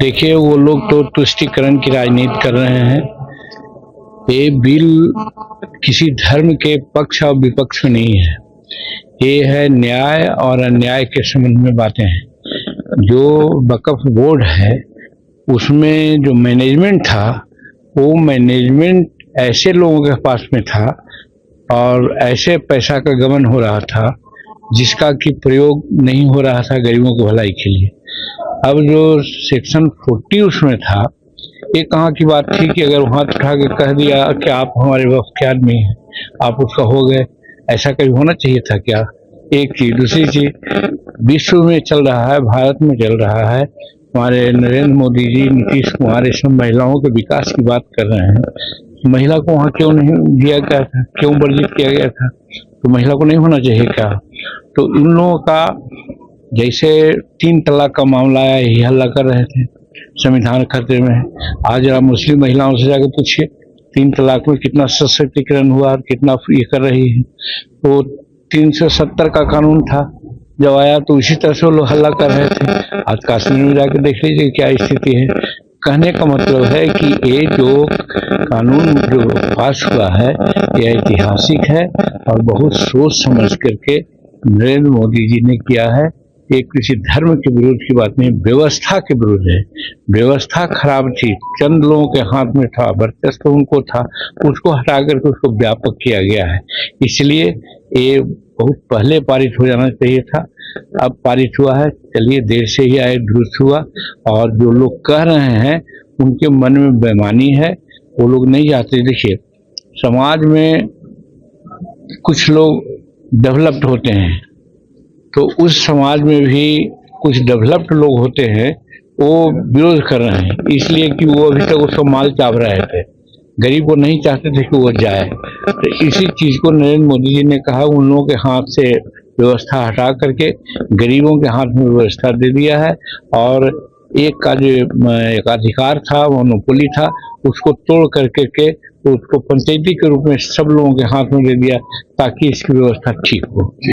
देखिए, वो लोग तो तुष्टीकरण की राजनीति कर रहे हैं। ये बिल किसी धर्म के पक्ष और विपक्ष में नहीं है। ये है न्याय और अन्याय के संबंध में बातें हैं। जो वक्फ बोर्ड है उसमें जो मैनेजमेंट था, वो मैनेजमेंट ऐसे लोगों के पास में था और ऐसे पैसा का गमन हो रहा था जिसका कि प्रयोग नहीं हो रहा था गरीबों की भलाई के लिए। अब जो सेक्शन 40 उसमें था, ये कहाँ की बात थी कि अगर वहां उठा के कह दिया कि आप हमारे वक्फ के आदमी हैं, आप उसका हो गए। ऐसा कभी होना चाहिए था क्या? एक चीज। दूसरी चीज, विश्व में चल रहा है, भारत में चल रहा है, हमारे नरेंद्र मोदी जी, नीतीश कुमार, इस सब महिलाओं के विकास की बात कर रहे हैं। महिला को वहाँ क्यों नहीं दिया गया था, क्यों वर्जित किया गया था? तो महिला को नहीं होना चाहिए क्या? तो इन लोगों का जैसे 3 तलाक का मामला आया, यही हल्ला कर रहे थे संविधान खतरे में। आज आप मुस्लिम महिलाओं से जाकर पूछिए 3 तलाक में कितना सशक्तिकरण हुआ और कितना ये कर रही है। तो 370 का कानून था, जब आया तो इसी तरह से वो लोग हल्ला कर रहे थे। आज कश्मीर में जाकर देख लीजिए क्या स्थिति है। कहने का मतलब है कि ये जो कानून जो पास हुआ है यह ऐतिहासिक है और बहुत सोच समझ करके नरेंद्र मोदी जी ने किया है। ये किसी धर्म के विरोध की बात नहीं, व्यवस्था के विरोध है। व्यवस्था खराब थी, चंद लोगों के हाथ में था, वर्चस्व उनको था, उसको हटा करके उसको व्यापक किया गया है। इसलिए ये बहुत पहले पारित हो जाना चाहिए था। अब पारित हुआ है, चलिए देर से ही आए दुरुस्त हुआ। और जो लोग कह रहे हैं उनके मन में बेईमानी है, वो लोग नहीं चाहते। देखिए, समाज में कुछ लोग डेवलप्ड होते हैं, तो उस समाज में भी कुछ डेवलप्ड लोग होते हैं, वो विरोध कर रहे हैं इसलिए कि वो अभी तक उसको माल चाप रहे थे, गरीब को नहीं चाहते थे कि वो जाए। तो इसी चीज को नरेंद्र मोदी जी ने कहा, उन लोगों के हाथ से व्यवस्था हटा करके गरीबों के हाथ में व्यवस्था दे दिया है। और एक का जो एक अधिकार था, मोनोपोली था, उसको तोड़ करके के उसको पंचायती के रूप में सब लोगों के हाथ में दे दिया ताकि इसकी व्यवस्था ठीक हो।